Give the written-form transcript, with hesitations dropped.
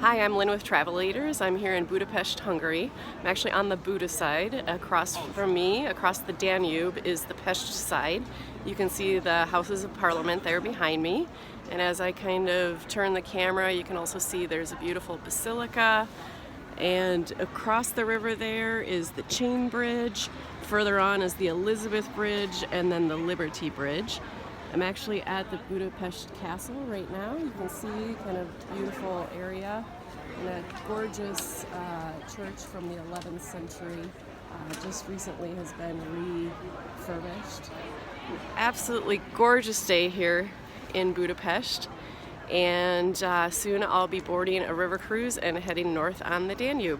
Hi, I'm Lynn with Travel Leaders. I'm here in Budapest, Hungary. I'm actually on the Buda side. Across from me, across the Danube, is the Pest side. You can see the Houses of Parliament there behind me. And as I kind of turn the camera, you can also see there's a beautiful basilica. And across the river there is the Chain Bridge. Further on is the Elizabeth Bridge and then the Liberty Bridge. I'm actually at the Budapest Castle right now. You can see kind of beautiful area and a gorgeous church from the 11th century. Just recently has been refurbished. Absolutely gorgeous day here in Budapest, and soon I'll be boarding a river cruise and heading north on the Danube.